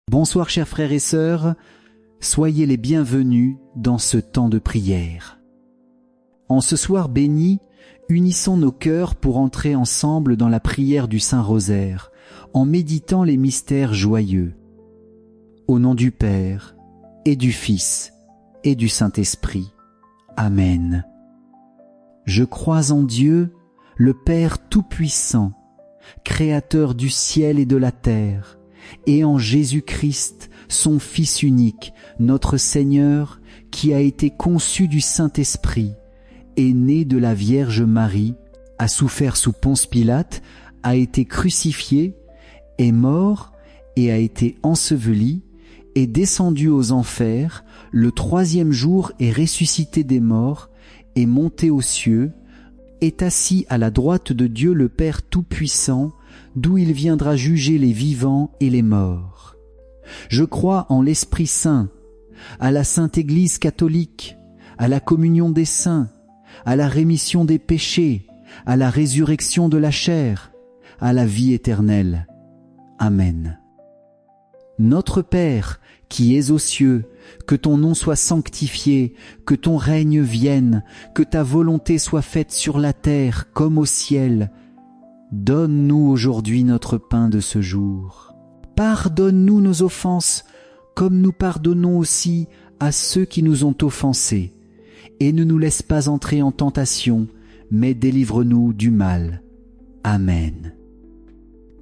Bonsoir chers frères et sœurs, soyez les bienvenus dans ce temps de prière. En ce soir béni, unissons nos cœurs pour entrer ensemble dans la prière du Saint-Rosaire, en méditant les mystères joyeux. Au nom du Père, et du Fils, et du Saint-Esprit. Amen. Je crois en Dieu, le Père Tout-Puissant, Créateur du ciel et de la terre, et en Jésus-Christ, son Fils unique, notre Seigneur, qui a été conçu du Saint-Esprit, est né de la Vierge Marie, a souffert sous Ponce Pilate, a été crucifié, est mort et a été enseveli, est descendu aux enfers, le troisième jour est ressuscité des morts, est monté aux cieux, est assis à la droite de Dieu le Père Tout-Puissant, d'où il viendra juger les vivants et les morts. Je crois en l'Esprit Saint, à la Sainte Église catholique, à la communion des saints, à la rémission des péchés, à la résurrection de la chair, à la vie éternelle. Amen. Notre Père, qui es aux cieux, que ton nom soit sanctifié, que ton règne vienne, que ta volonté soit faite sur la terre comme au ciel. Donne-nous aujourd'hui notre pain de ce jour. Pardonne-nous nos offenses, comme nous pardonnons aussi à ceux qui nous ont offensés. Et ne nous laisse pas entrer en tentation, mais délivre-nous du mal. Amen.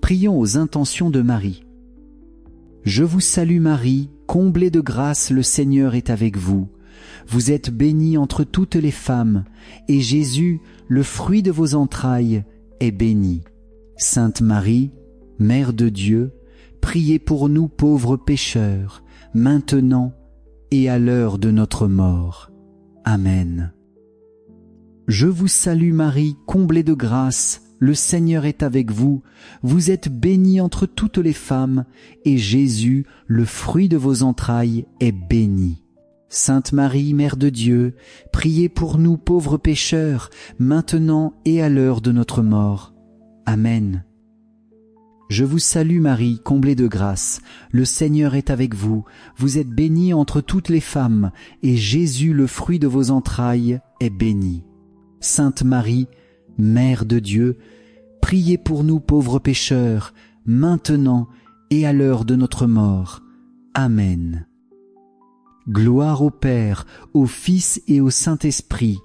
Prions aux intentions de Marie. Je vous salue Marie, comblée de grâce, le Seigneur est avec vous. Vous êtes bénie entre toutes les femmes, et Jésus, le fruit de vos entrailles, est béni. Sainte Marie, Mère de Dieu, priez pour nous pauvres pécheurs, maintenant et à l'heure de notre mort. Amen. Je vous salue Marie, comblée de grâce, le Seigneur est avec vous, vous êtes bénie entre toutes les femmes, et Jésus, le fruit de vos entrailles, est béni. Sainte Marie, Mère de Dieu, priez pour nous pauvres pécheurs, maintenant et à l'heure de notre mort. Amen. Je vous salue Marie, comblée de grâce, le Seigneur est avec vous, vous êtes bénie entre toutes les femmes, et Jésus, le fruit de vos entrailles, est béni. Sainte Marie, Mère de Dieu, priez pour nous pauvres pécheurs, maintenant et à l'heure de notre mort. Amen. Gloire au Père, au Fils et au Saint-Esprit,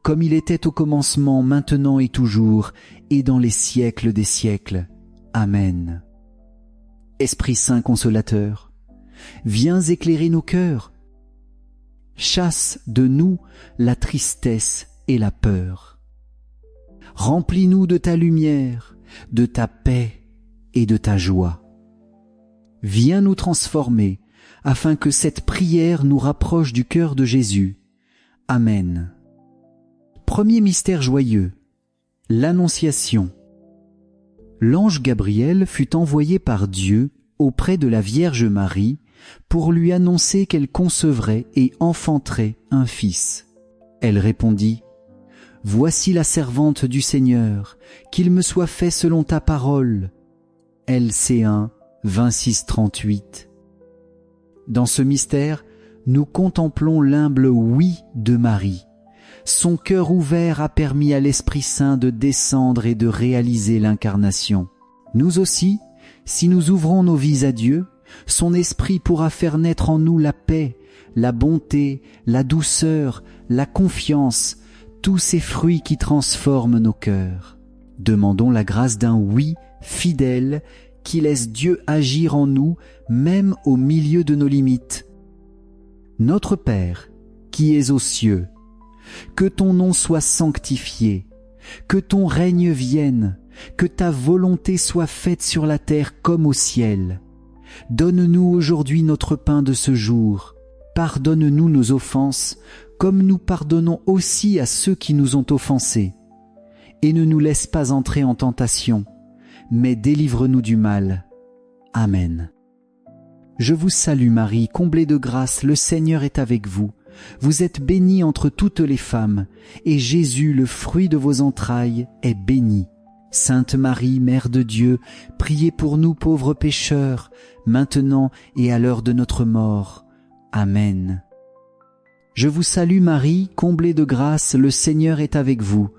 comme il était au commencement, maintenant et toujours, et dans les siècles des siècles. Amen. Esprit Saint consolateur, viens éclairer nos cœurs. Chasse de nous la tristesse et la peur. Remplis-nous de ta lumière, de ta paix et de ta joie. Viens nous transformer, afin que cette prière nous rapproche du cœur de Jésus. Amen. Premier mystère joyeux, l'Annonciation. L'ange Gabriel fut envoyé par Dieu auprès de la Vierge Marie pour lui annoncer qu'elle concevrait et enfanterait un fils. Elle répondit: « Voici la servante du Seigneur, qu'il me soit fait selon ta parole. » LC 1, 26-38. Dans ce mystère, nous contemplons l'humble oui de Marie. Son cœur ouvert a permis à l'Esprit Saint de descendre et de réaliser l'incarnation. Nous aussi, si nous ouvrons nos vies à Dieu, son Esprit pourra faire naître en nous la paix, la bonté, la douceur, la confiance, tous ces fruits qui transforment nos cœurs. Demandons la grâce d'un oui fidèle qui laisse Dieu agir en nous, même au milieu de nos limites. Notre Père, qui es aux cieux, que ton nom soit sanctifié, que ton règne vienne, que ta volonté soit faite sur la terre comme au ciel. Donne-nous aujourd'hui notre pain de ce jour. Pardonne-nous nos offenses, comme nous pardonnons aussi à ceux qui nous ont offensés. Et ne nous laisse pas entrer en tentation, mais délivre-nous du mal. Amen. Je vous salue Marie, comblée de grâce, le Seigneur est avec vous. Vous êtes bénie entre toutes les femmes, et Jésus, le fruit de vos entrailles, est béni. Sainte Marie, Mère de Dieu, priez pour nous pauvres pécheurs, maintenant et à l'heure de notre mort. Amen. Je vous salue Marie, comblée de grâce, le Seigneur est avec vous.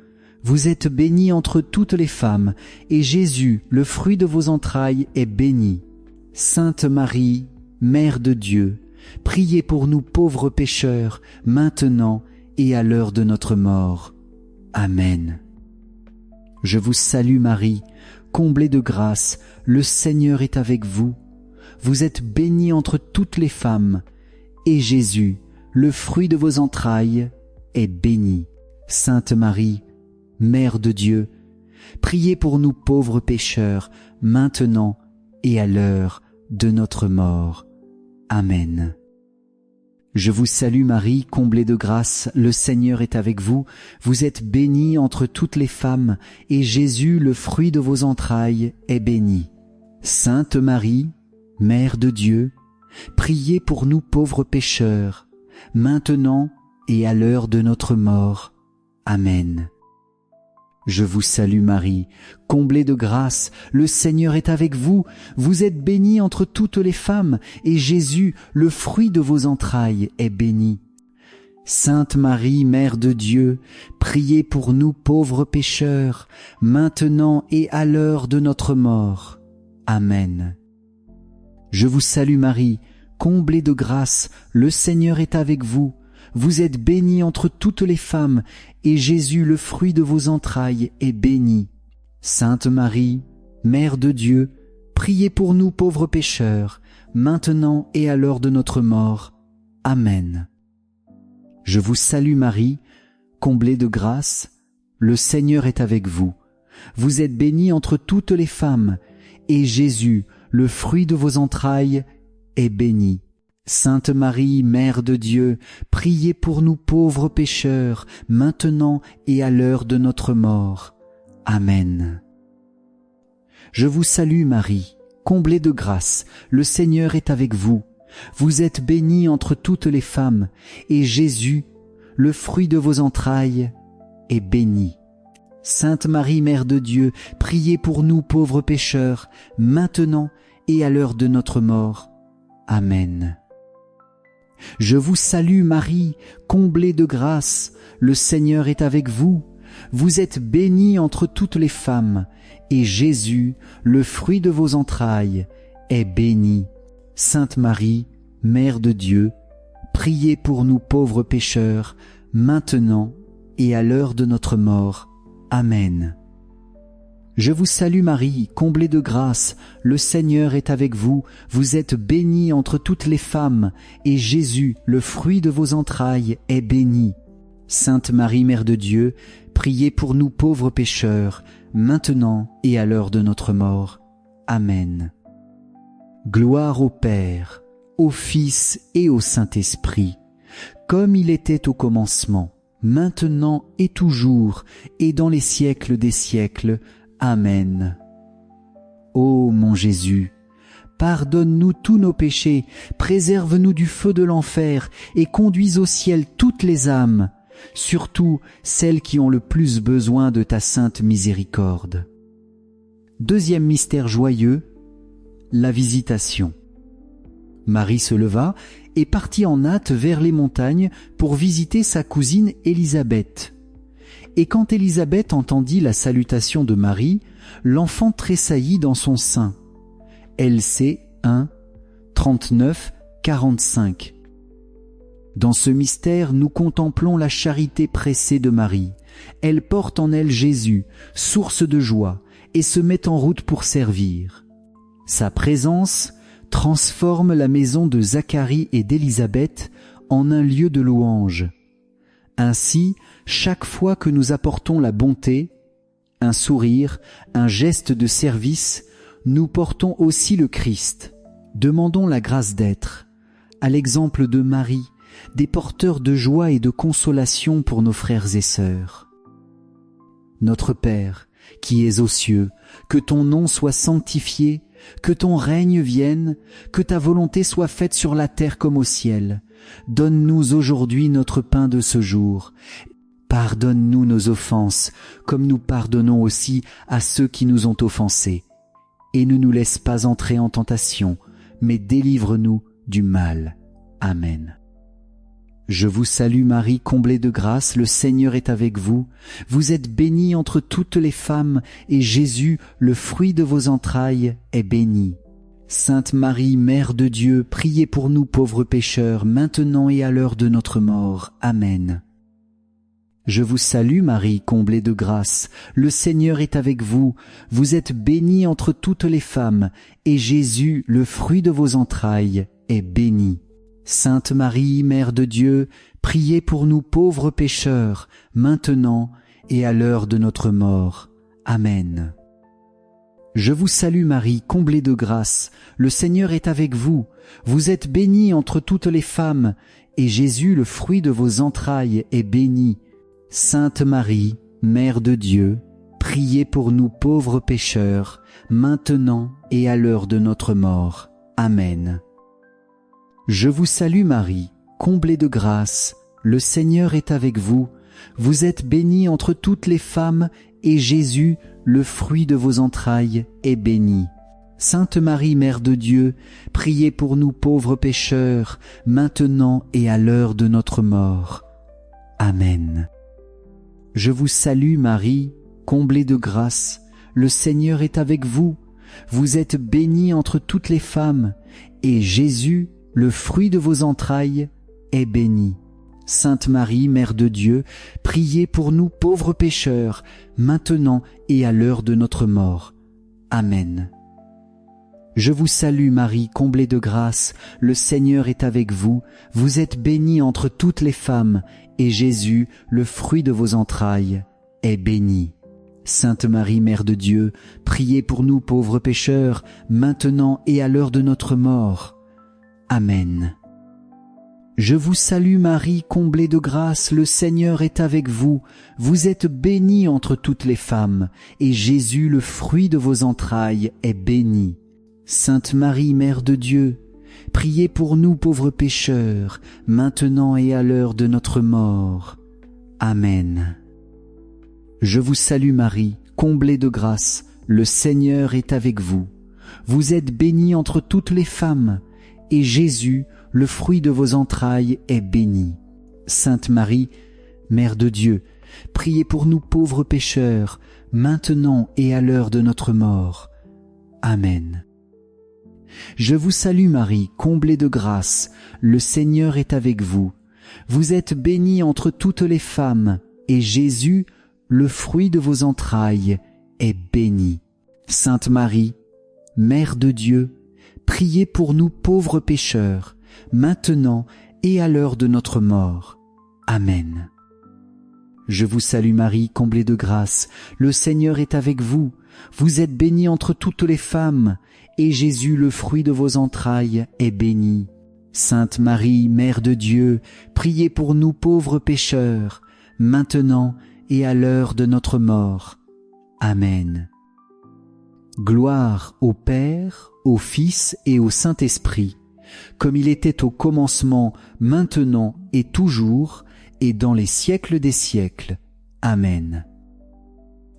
Vous êtes bénie entre toutes les femmes, et Jésus, le fruit de vos entrailles, est béni. Sainte Marie, Mère de Dieu, priez pour nous pauvres pécheurs, maintenant et à l'heure de notre mort. Amen. Je vous salue Marie, comblée de grâce, le Seigneur est avec vous. Vous êtes bénie entre toutes les femmes, et Jésus, le fruit de vos entrailles, est béni. Sainte Marie, Mère de Dieu, priez pour nous pauvres pécheurs, maintenant et à l'heure de notre mort. Amen. Je vous salue Marie, comblée de grâce, le Seigneur est avec vous. Vous êtes bénie entre toutes les femmes, et Jésus, le fruit de vos entrailles, est béni. Sainte Marie, Mère de Dieu, priez pour nous pauvres pécheurs, maintenant et à l'heure de notre mort. Amen. Je vous salue Marie, comblée de grâce, le Seigneur est avec vous. Vous êtes bénie entre toutes les femmes, et Jésus, le fruit de vos entrailles, est béni. Sainte Marie, Mère de Dieu, priez pour nous pauvres pécheurs, maintenant et à l'heure de notre mort. Amen. Je vous salue Marie, comblée de grâce, le Seigneur est avec vous. Vous êtes bénie entre toutes les femmes, et Jésus, le fruit de vos entrailles, est béni. Sainte Marie, Mère de Dieu, priez pour nous pauvres pécheurs, maintenant et à l'heure de notre mort. Amen. Je vous salue Marie, comblée de grâce, le Seigneur est avec vous. Vous êtes bénie entre toutes les femmes, et Jésus, le fruit de vos entrailles, est béni. Sainte Marie, Mère de Dieu, priez pour nous pauvres pécheurs, maintenant et à l'heure de notre mort. Amen. Je vous salue Marie, comblée de grâce, le Seigneur est avec vous. Vous êtes bénie entre toutes les femmes, et Jésus, le fruit de vos entrailles, est béni. Sainte Marie, Mère de Dieu, priez pour nous pauvres pécheurs, maintenant et à l'heure de notre mort. Amen. Je vous salue Marie, comblée de grâce, le Seigneur est avec vous. Vous êtes bénie entre toutes les femmes, et Jésus, le fruit de vos entrailles, est béni. Sainte Marie, Mère de Dieu, priez pour nous pauvres pécheurs, maintenant et à l'heure de notre mort. Amen. Je vous salue Marie, comblée de grâce, le Seigneur est avec vous. Vous êtes bénie entre toutes les femmes, et Jésus, le fruit de vos entrailles, est béni. Sainte Marie, Mère de Dieu, priez pour nous pauvres pécheurs, maintenant et à l'heure de notre mort. Amen. Gloire au Père, au Fils et au Saint-Esprit, comme il était au commencement, maintenant et toujours, et dans les siècles des siècles. Amen. Ô mon Jésus, pardonne-nous tous nos péchés, préserve-nous du feu de l'enfer et conduis au ciel toutes les âmes, surtout celles qui ont le plus besoin de ta sainte miséricorde. Deuxième mystère joyeux, la visitation. Marie se leva et partit en hâte vers les montagnes pour visiter sa cousine Élisabeth. Et quand Élisabeth entendit la salutation de Marie, l'enfant tressaillit dans son sein. LC 1, 39-45. Dans ce mystère, nous contemplons la charité pressée de Marie. Elle porte en elle Jésus, source de joie, et se met en route pour servir. Sa présence transforme la maison de Zacharie et d'Élisabeth en un lieu de louange. Ainsi, chaque fois que nous apportons la bonté, un sourire, un geste de service, nous portons aussi le Christ. Demandons la grâce d'être, à l'exemple de Marie, des porteurs de joie et de consolation pour nos frères et sœurs. Notre Père, qui es aux cieux, que ton nom soit sanctifié, que ton règne vienne, que ta volonté soit faite sur la terre comme au ciel. Donne-nous aujourd'hui notre pain de ce jour. Pardonne-nous nos offenses, comme nous pardonnons aussi à ceux qui nous ont offensés. Et ne nous laisse pas entrer en tentation, mais délivre-nous du mal. Amen. Je vous salue Marie, comblée de grâce, le Seigneur est avec vous. Vous êtes bénie entre toutes les femmes, et Jésus, le fruit de vos entrailles, est béni. Sainte Marie, Mère de Dieu, priez pour nous pauvres pécheurs, maintenant et à l'heure de notre mort. Amen. Je vous salue Marie, comblée de grâce, le Seigneur est avec vous. Vous êtes bénie entre toutes les femmes, et Jésus, le fruit de vos entrailles, est béni. Sainte Marie, Mère de Dieu, priez pour nous pauvres pécheurs, maintenant et à l'heure de notre mort. Amen. Je vous salue Marie, comblée de grâce, le Seigneur est avec vous. Vous êtes bénie entre toutes les femmes, et Jésus, le fruit de vos entrailles, est béni. Sainte Marie, Mère de Dieu, priez pour nous pauvres pécheurs, maintenant et à l'heure de notre mort. Amen. Je vous salue Marie, comblée de grâce, le Seigneur est avec vous. Vous êtes bénie entre toutes les femmes, et Jésus, le fruit de vos entrailles, est béni. Sainte Marie, Mère de Dieu, priez pour nous pauvres pécheurs, maintenant et à l'heure de notre mort. Amen. Je vous salue Marie, comblée de grâce, le Seigneur est avec vous. Vous êtes bénie entre toutes les femmes, et Jésus, le fruit de vos entrailles, est béni. Sainte Marie, Mère de Dieu, priez pour nous pauvres pécheurs, maintenant et à l'heure de notre mort. Amen. Je vous salue Marie, comblée de grâce, le Seigneur est avec vous. Vous êtes bénie entre toutes les femmes, et Jésus, le fruit de vos entrailles, est béni. Sainte Marie, Mère de Dieu, priez pour nous pauvres pécheurs, maintenant et à l'heure de notre mort. Amen. Je vous salue Marie, comblée de grâce, le Seigneur est avec vous. Vous êtes bénie entre toutes les femmes, et Jésus, le fruit de vos entrailles, est béni. Sainte Marie, Mère de Dieu, priez pour nous pauvres pécheurs, maintenant et à l'heure de notre mort. Amen. Je vous salue Marie, comblée de grâce, le Seigneur est avec vous. Vous êtes bénie entre toutes les femmes, et Jésus, le fruit de vos entrailles, est béni. Sainte Marie, Mère de Dieu, priez pour nous pauvres pécheurs, maintenant et à l'heure de notre mort. Amen. Je vous salue Marie, comblée de grâce, le Seigneur est avec vous. Vous êtes bénie entre toutes les femmes, et Jésus, le fruit de vos entrailles, est béni. Sainte Marie, Mère de Dieu, priez pour nous pauvres pécheurs, maintenant et à l'heure de notre mort. Amen. Je vous salue Marie, comblée de grâce, le Seigneur est avec vous. Vous êtes bénie entre toutes les femmes, et Jésus, le fruit de vos entrailles, est béni. Sainte Marie, Mère de Dieu, priez pour nous pauvres pécheurs, maintenant et à l'heure de notre mort. Amen. Gloire au Père, au Fils et au Saint-Esprit, comme il était au commencement, maintenant et toujours, et dans les siècles des siècles. Amen.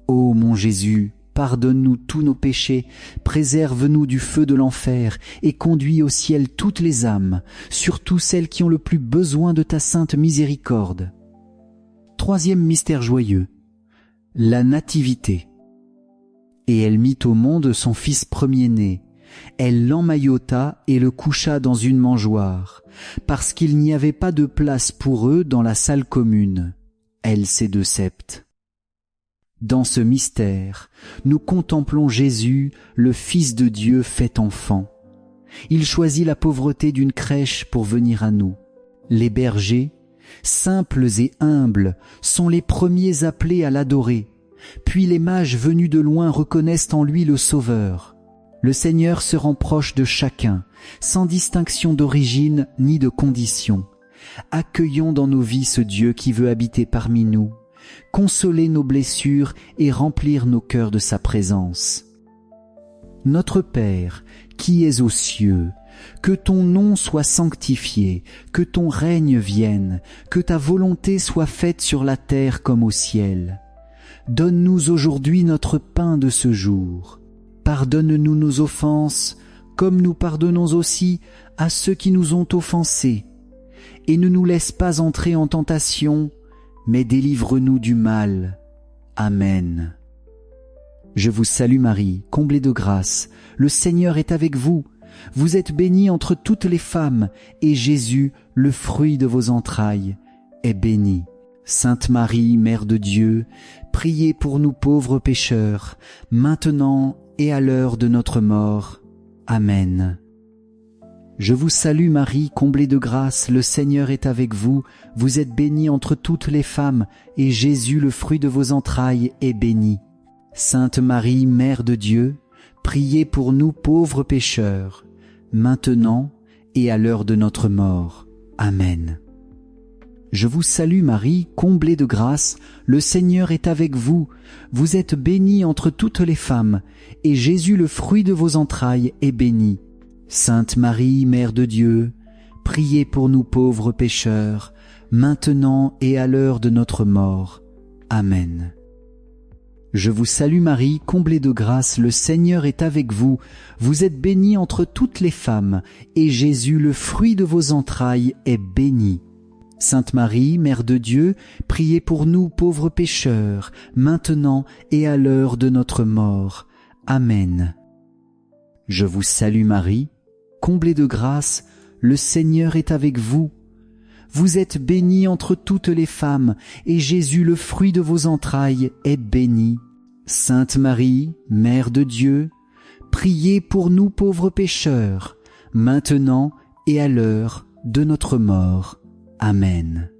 Ô mon Jésus, pardonne-nous tous nos péchés, préserve-nous du feu de l'enfer, et conduis au ciel toutes les âmes, surtout celles qui ont le plus besoin de ta sainte miséricorde. Troisième mystère joyeux, la Nativité. Et elle mit au monde son fils premier-né. Elle l'emmaillota et le coucha dans une mangeoire, parce qu'il n'y avait pas de place pour eux dans la salle commune, elle ses deux septes. Dans ce mystère, nous contemplons Jésus, le Fils de Dieu fait enfant. Il choisit la pauvreté d'une crèche pour venir à nous. Les bergers, simples et humbles, sont les premiers appelés à l'adorer. Puis les mages venus de loin reconnaissent en lui le Sauveur. Le Seigneur se rend proche de chacun, sans distinction d'origine ni de condition. Accueillons dans nos vies ce Dieu qui veut habiter parmi nous, consoler nos blessures et remplir nos cœurs de sa présence. Notre Père, qui es aux cieux, Que ton nom soit sanctifié, que ton règne vienne, que ta volonté soit faite sur la terre comme au ciel. Donne-nous aujourd'hui notre pain de ce jour. Pardonne-nous nos offenses, comme nous pardonnons aussi à ceux qui nous ont offensés. Et ne nous laisse pas entrer en tentation, mais délivre-nous du mal. Amen. Je vous salue Marie, comblée de grâce, le Seigneur est avec vous. Vous êtes bénie entre toutes les femmes, et Jésus, le fruit de vos entrailles, est béni. Sainte Marie, Mère de Dieu, priez pour nous pauvres pécheurs, maintenant et à l'heure de notre mort. Amen. Je vous salue Marie, comblée de grâce, le Seigneur est avec vous. Vous êtes bénie entre toutes les femmes, et Jésus, le fruit de vos entrailles, est béni. Sainte Marie, Mère de Dieu, priez pour nous pauvres pécheurs, maintenant et à l'heure de notre mort. Amen. Je vous salue Marie, comblée de grâce, le Seigneur est avec vous. Vous êtes bénie entre toutes les femmes, et Jésus, le fruit de vos entrailles, est béni. Sainte Marie, Mère de Dieu, priez pour nous pauvres pécheurs, maintenant et à l'heure de notre mort. Amen. Je vous salue Marie, comblée de grâce, le Seigneur est avec vous. Vous êtes bénie entre toutes les femmes, et Jésus, le fruit de vos entrailles, est béni. Sainte Marie, Mère de Dieu, priez pour nous pauvres pécheurs, maintenant et à l'heure de notre mort. Amen. Je vous salue Marie, comblée de grâce, le Seigneur est avec vous. Vous êtes bénie entre toutes les femmes, et Jésus, le fruit de vos entrailles, est béni. Sainte Marie, Mère de Dieu, priez pour nous pauvres pécheurs, maintenant et à l'heure de notre mort. Amen.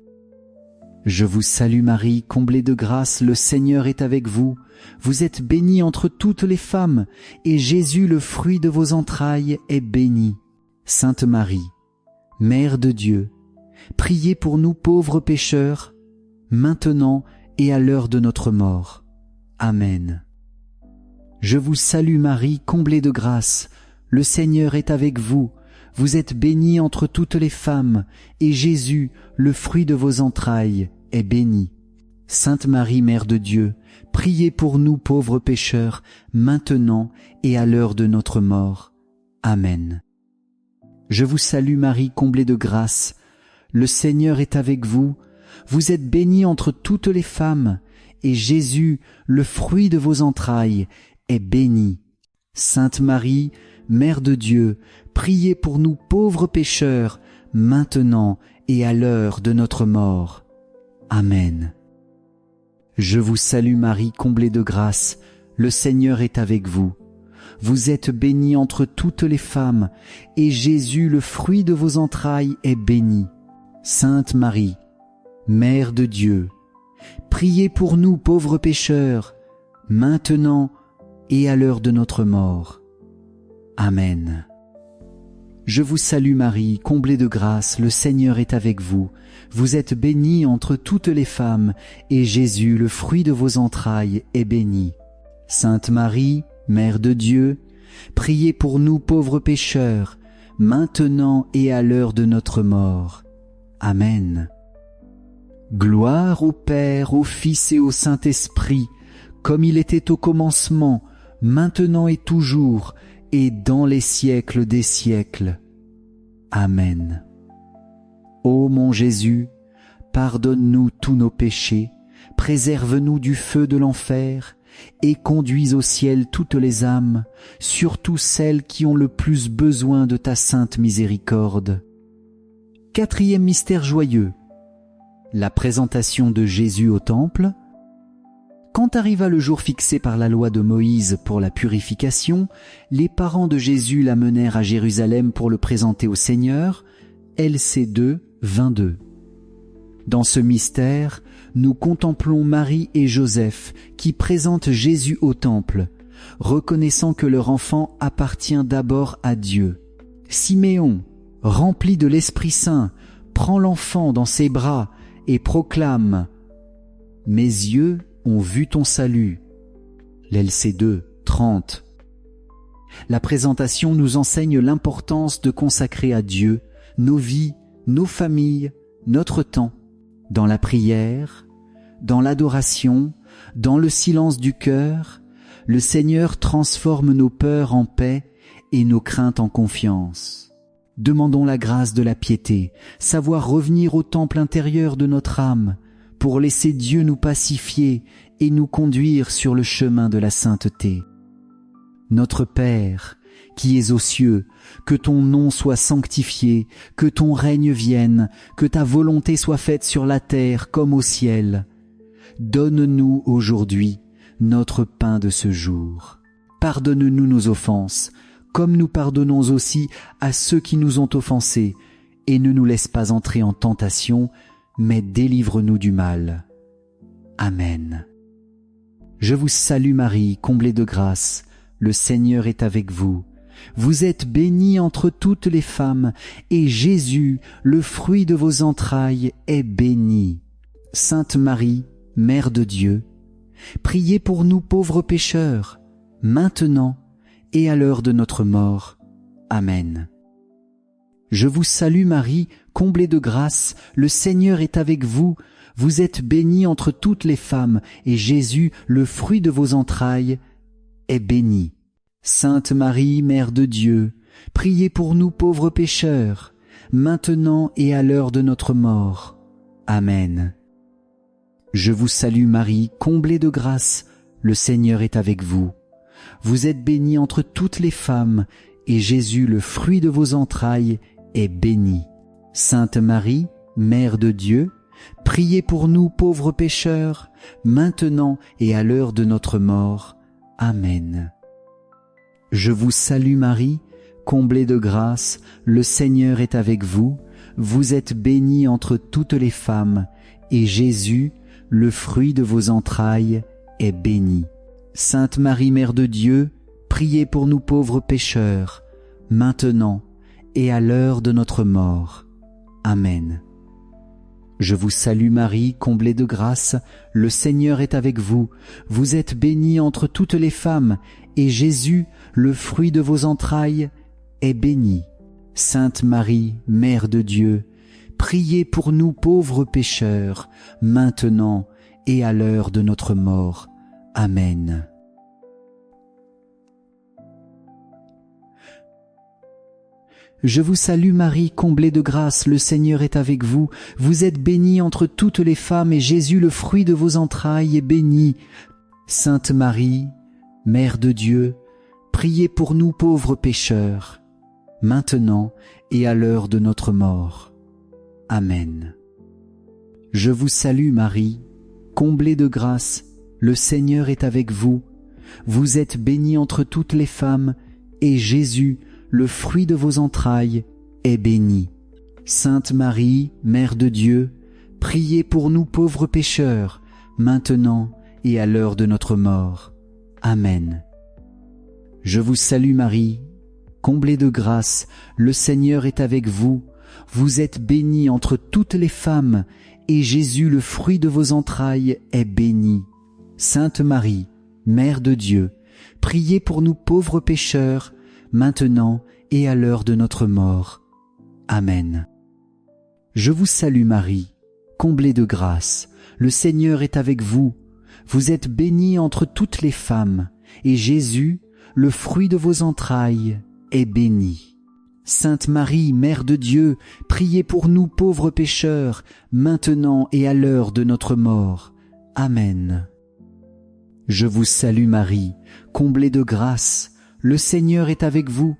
Je vous salue Marie, comblée de grâce, le Seigneur est avec vous. Vous êtes bénie entre toutes les femmes, et Jésus, le fruit de vos entrailles, est béni. Sainte Marie, Mère de Dieu, priez pour nous pauvres pécheurs, maintenant et à l'heure de notre mort. Amen. Je vous salue Marie, comblée de grâce, le Seigneur est avec vous. Vous êtes bénie entre toutes les femmes, et Jésus, le fruit de vos entrailles, est béni. Sainte Marie, Mère de Dieu, priez pour nous pauvres pécheurs, maintenant et à l'heure de notre mort. Amen. Je vous salue Marie, comblée de grâce, le Seigneur est avec vous. Vous êtes bénie entre toutes les femmes, et Jésus, le fruit de vos entrailles, est béni. Sainte Marie, Mère de Dieu, priez pour nous pauvres pécheurs, maintenant et à l'heure de notre mort. Amen. Je vous salue Marie, comblée de grâce, le Seigneur est avec vous. Vous êtes bénie entre toutes les femmes, et Jésus, le fruit de vos entrailles, est béni. Sainte Marie, Mère de Dieu, priez pour nous pauvres pécheurs, maintenant et à l'heure de notre mort. Amen. Je vous salue Marie, comblée de grâce, le Seigneur est avec vous. Vous êtes bénie entre toutes les femmes, et Jésus, le fruit de vos entrailles, est béni. Sainte Marie, Mère de Dieu, priez pour nous pauvres pécheurs, maintenant et à l'heure de notre mort. Amen. Gloire au Père, au Fils et au Saint-Esprit, comme il était au commencement, maintenant et toujours, et dans les siècles des siècles. Amen. Ô mon Jésus, pardonne-nous tous nos péchés, préserve-nous du feu de l'enfer, et conduis au ciel toutes les âmes, surtout celles qui ont le plus besoin de ta sainte miséricorde. Quatrième mystère joyeux, la présentation de Jésus au temple. Quand arriva le jour fixé par la loi de Moïse pour la purification, les parents de Jésus l'amenèrent à Jérusalem pour le présenter au Seigneur. LC 2, 22. Dans ce mystère, nous contemplons Marie et Joseph qui présentent Jésus au temple, reconnaissant que leur enfant appartient d'abord à Dieu. Siméon, rempli de l'Esprit Saint, prend l'enfant dans ses bras et proclame « Mes yeux ont vu ton salut » LC 2, 30. La présentation nous enseigne l'importance de consacrer à Dieu nos vies, nos familles, notre temps, dans la prière, dans l'adoration, dans le silence du cœur. Le Seigneur transforme nos peurs en paix et nos craintes en confiance. Demandons la grâce de la piété, savoir revenir au temple intérieur de notre âme, pour laisser Dieu nous pacifier et nous conduire sur le chemin de la sainteté. Notre Père, qui es aux cieux, que ton nom soit sanctifié, que ton règne vienne, que ta volonté soit faite sur la terre comme au ciel. Donne-nous aujourd'hui notre pain de ce jour. Pardonne-nous nos offenses, comme nous pardonnons aussi à ceux qui nous ont offensés, et ne nous laisse pas entrer en tentation, mais délivre-nous du mal. Amen. Je vous salue Marie, comblée de grâce, le Seigneur est avec vous. Vous êtes bénie entre toutes les femmes, et Jésus, le fruit de vos entrailles, est béni. Sainte Marie, Mère de Dieu, priez pour nous pauvres pécheurs, maintenant et à l'heure de notre mort. Amen. Je vous salue Marie, comblée de grâce, le Seigneur est avec vous. Vous êtes bénie entre toutes les femmes, et Jésus, le fruit de vos entrailles, est béni. Sainte Marie, Mère de Dieu, priez pour nous pauvres pécheurs, maintenant et à l'heure de notre mort. Amen. Je vous salue Marie, comblée de grâce, le Seigneur est avec vous. Vous êtes bénie entre toutes les femmes, et Jésus, le fruit de vos entrailles, est béni. Sainte Marie, Mère de Dieu, priez pour nous pauvres pécheurs, maintenant et à l'heure de notre mort. Amen. Je vous salue Marie, comblée de grâce, le Seigneur est avec vous. Vous êtes bénie entre toutes les femmes, et Jésus, le fruit de vos entrailles, est béni. Sainte Marie, Mère de Dieu, priez pour nous pauvres pécheurs, maintenant et à l'heure de notre mort. Amen. Je vous salue Marie, comblée de grâce, le Seigneur est avec vous. Vous êtes bénie entre toutes les femmes, et Jésus, le fruit de vos entrailles, est béni. Sainte Marie, Mère de Dieu, priez pour nous pauvres pécheurs, maintenant et à l'heure de notre mort. Amen. Je vous salue Marie, comblée de grâce, le Seigneur est avec vous. Vous êtes bénie entre toutes les femmes, et Jésus, le fruit de vos entrailles, est béni. Sainte Marie, Mère de Dieu, priez pour nous pauvres pécheurs, maintenant et à l'heure de notre mort. Amen. Je vous salue Marie, comblée de grâce, le Seigneur est avec vous. Vous êtes bénie entre toutes les femmes, et Jésus, le fruit de vos entrailles, est béni. Sainte Marie, Mère de Dieu, priez pour nous pauvres pécheurs, maintenant et à l'heure de notre mort. Amen. Je vous salue Marie, comblée de grâce, le Seigneur est avec vous. Vous êtes bénie entre toutes les femmes, et Jésus, le fruit de vos entrailles, est béni. Sainte Marie, Mère de Dieu, priez pour nous pauvres pécheurs, maintenant et à l'heure de notre mort. Amen. Je vous salue Marie, comblée de grâce, le Seigneur est avec vous. Vous êtes bénie entre toutes les femmes, et Jésus, le fruit de vos entrailles, est béni. Sainte Marie, Mère de Dieu, priez pour nous pauvres pécheurs, maintenant et à l'heure de notre mort. Amen. Je vous salue Marie, comblée de grâce, le Seigneur est avec vous.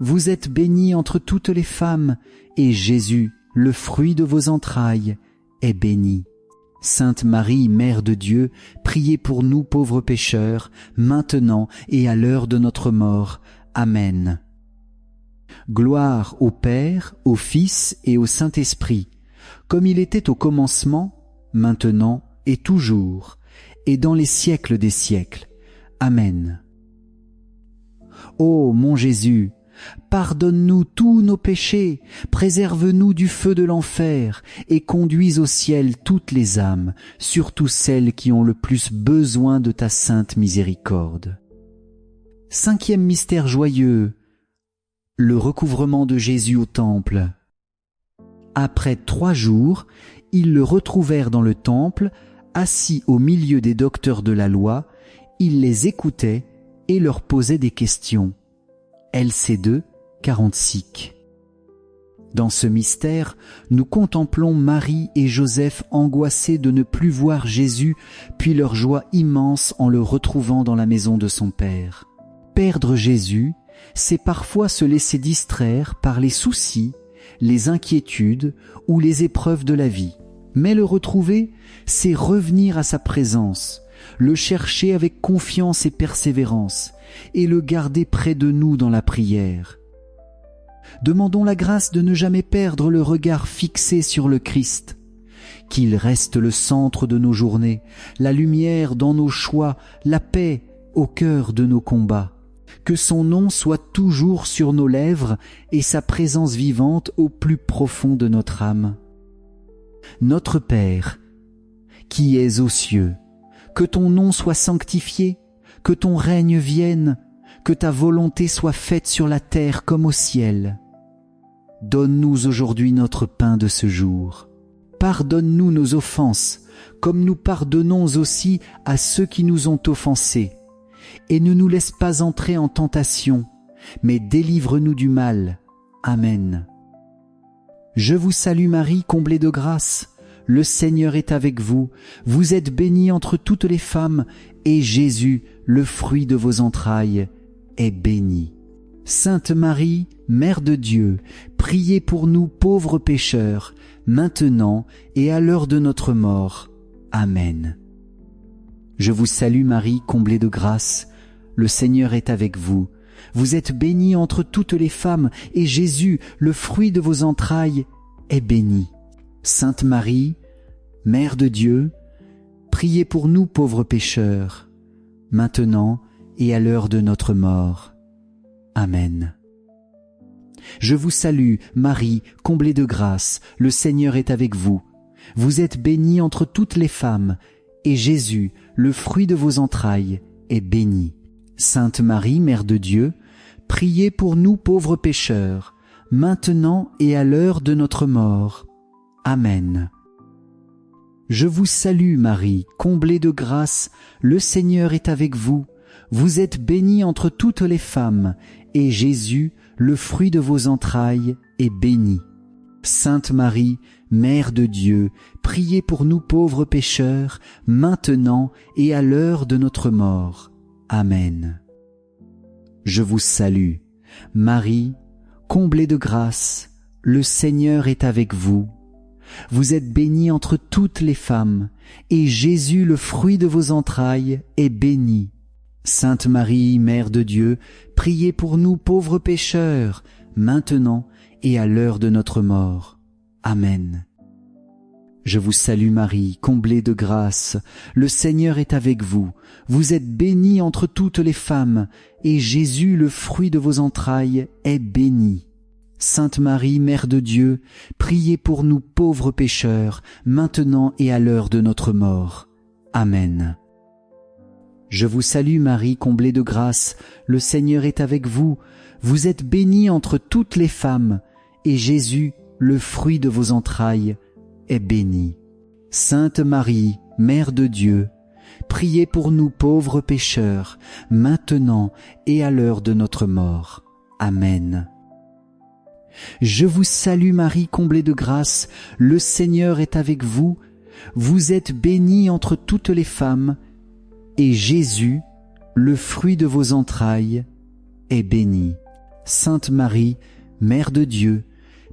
Vous êtes bénie entre toutes les femmes, et Jésus, le fruit de vos entrailles, est béni. Sainte Marie, Mère de Dieu, priez pour nous pauvres pécheurs, maintenant et à l'heure de notre mort. Amen. Gloire au Père, au Fils et au Saint-Esprit, comme il était au commencement, maintenant et toujours, et dans les siècles des siècles. Amen. Ô mon Jésus, pardonne-nous tous nos péchés, préserve-nous du feu de l'enfer, et conduis au ciel toutes les âmes, surtout celles qui ont le plus besoin de ta sainte miséricorde. 5e mystère joyeux, le recouvrement de Jésus au temple. Après 3 jours, ils le retrouvèrent dans le temple, assis au milieu des docteurs de la loi. Il les écoutait et leur posait des questions. LC2, 46. Dans ce mystère, nous contemplons Marie et Joseph angoissés de ne plus voir Jésus, puis leur joie immense en le retrouvant dans la maison de son Père. Perdre Jésus, c'est parfois se laisser distraire par les soucis, les inquiétudes ou les épreuves de la vie. Mais le retrouver, c'est revenir à sa présence, le chercher avec confiance et persévérance, et le garder près de nous dans la prière. Demandons la grâce de ne jamais perdre le regard fixé sur le Christ, qu'il reste le centre de nos journées, la lumière dans nos choix, la paix au cœur de nos combats. Que son nom soit toujours sur nos lèvres et sa présence vivante au plus profond de notre âme. Notre Père, qui es aux cieux, que ton nom soit sanctifié, que ton règne vienne, que ta volonté soit faite sur la terre comme au ciel. Donne-nous aujourd'hui notre pain de ce jour. Pardonne-nous nos offenses, comme nous pardonnons aussi à ceux qui nous ont offensés. Et ne nous laisse pas entrer en tentation, mais délivre-nous du mal. Amen. Je vous salue Marie, comblée de grâce. Le Seigneur est avec vous. Vous êtes bénie entre toutes les femmes, et Jésus, le fruit de vos entrailles, est béni. Sainte Marie, Mère de Dieu, priez pour nous pauvres pécheurs, maintenant et à l'heure de notre mort. Amen. Je vous salue Marie, comblée de grâce. Le Seigneur est avec vous. Vous êtes bénie entre toutes les femmes, et Jésus, le fruit de vos entrailles, est béni. Sainte Marie, Mère de Dieu, priez pour nous pauvres pécheurs, maintenant et à l'heure de notre mort. Amen. Je vous salue, Marie, comblée de grâce, le Seigneur est avec vous. Vous êtes bénie entre toutes les femmes, et Jésus, le fruit de vos entrailles, est béni. Sainte Marie, Mère de Dieu, priez pour nous pauvres pécheurs, maintenant et à l'heure de notre mort. Amen. Je vous salue Marie, comblée de grâce, le Seigneur est avec vous. Vous êtes bénie entre toutes les femmes, et Jésus, le fruit de vos entrailles, est béni. Sainte Marie, Mère de Dieu, priez pour nous pauvres pécheurs, maintenant et à l'heure de notre mort. Amen. Je vous salue, Marie, comblée de grâce, le Seigneur est avec vous. Vous êtes bénie entre toutes les femmes, et Jésus, le fruit de vos entrailles, est béni. Sainte Marie, Mère de Dieu, priez pour nous pauvres pécheurs, maintenant et à l'heure de notre mort. Amen. Je vous salue Marie, comblée de grâce, le Seigneur est avec vous. Vous êtes bénie entre toutes les femmes, et Jésus, le fruit de vos entrailles, est béni. Sainte Marie, Mère de Dieu, priez pour nous pauvres pécheurs, maintenant et à l'heure de notre mort. Amen. Je vous salue Marie, comblée de grâce, le Seigneur est avec vous. Vous êtes bénie entre toutes les femmes, et Jésus, le fruit de vos entrailles, est béni. Sainte Marie, Mère de Dieu, priez pour nous pauvres pécheurs, maintenant et à l'heure de notre mort. Amen. Je vous salue Marie, comblée de grâce, le Seigneur est avec vous. Vous êtes bénie entre toutes les femmes, et Jésus, le fruit de vos entrailles, est béni. Sainte Marie, Mère de Dieu,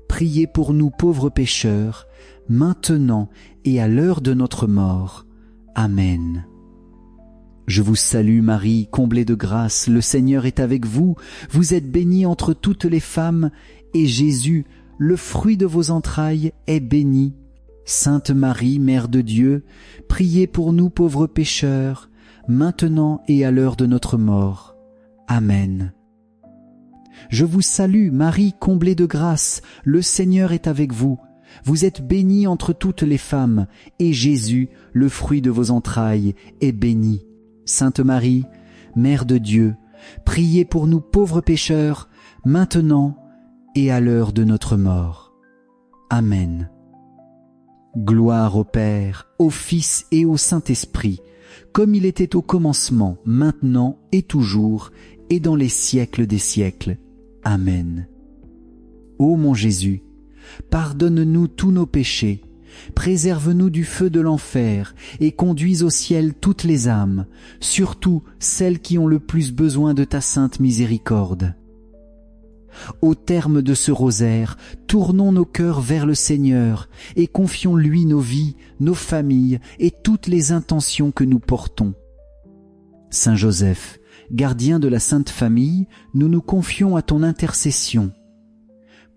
priez pour nous pauvres pécheurs, maintenant et à l'heure de notre mort. Amen. Je vous salue Marie, comblée de grâce, le Seigneur est avec vous. Vous êtes bénie entre toutes les femmes, et Jésus, le fruit de vos entrailles, est béni. Sainte Marie, Mère de Dieu, priez pour nous pauvres pécheurs, maintenant et à l'heure de notre mort. Amen. Je vous salue, Marie, comblée de grâce, le Seigneur est avec vous. Vous êtes bénie entre toutes les femmes, et Jésus, le fruit de vos entrailles, est béni. Sainte Marie, Mère de Dieu, priez pour nous pauvres pécheurs, maintenant et à l'heure de notre mort. Amen. Gloire au Père, au Fils et au Saint-Esprit, comme il était au commencement, maintenant et toujours, et dans les siècles des siècles. Amen. Ô mon Jésus, pardonne-nous tous nos péchés, préserve-nous du feu de l'enfer et conduis au ciel toutes les âmes, surtout celles qui ont le plus besoin de ta sainte miséricorde. Au terme de ce rosaire, tournons nos cœurs vers le Seigneur et confions-lui nos vies, nos familles et toutes les intentions que nous portons. Saint Joseph, gardien de la Sainte Famille, nous nous confions à ton intercession.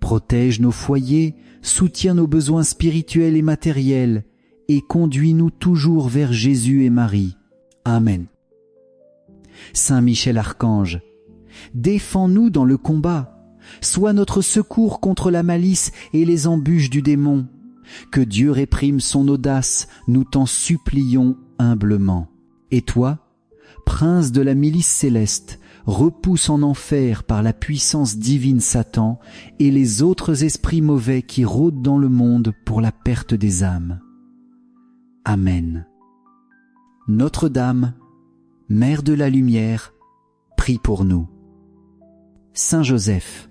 Protège nos foyers, soutiens nos besoins spirituels et matériels, et conduis-nous toujours vers Jésus et Marie. Amen. Saint Michel Archange, défends-nous dans le combat. Sois notre secours contre la malice et les embûches du démon. Que Dieu réprime son audace, nous t'en supplions humblement. Et toi, prince de la milice céleste, repousse en enfer par la puissance divine Satan et les autres esprits mauvais qui rôdent dans le monde pour la perte des âmes. Amen. Notre-Dame, Mère de la Lumière, prie pour nous. Saint Joseph,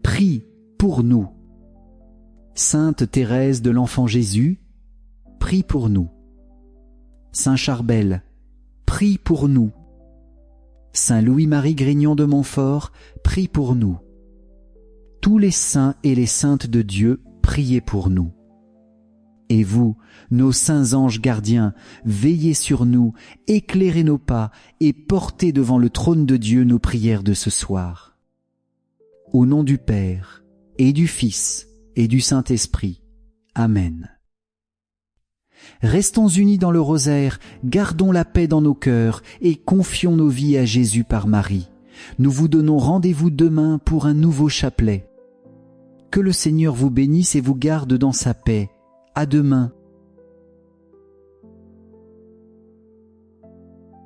prie pour nous. Sainte Thérèse de l'Enfant Jésus, prie pour nous. Saint Charbel, prie pour nous. Saint Louis-Marie Grignon de Montfort, prie pour nous. Tous les saints et les saintes de Dieu, priez pour nous. Et vous, nos saints anges gardiens, veillez sur nous, éclairez nos pas et portez devant le trône de Dieu nos prières de ce soir. Au nom du Père, et du Fils, et du Saint-Esprit. Amen. Restons unis dans le rosaire, gardons la paix dans nos cœurs et confions nos vies à Jésus par Marie. Nous vous donnons rendez-vous demain pour un nouveau chapelet. Que le Seigneur vous bénisse et vous garde dans sa paix. À demain.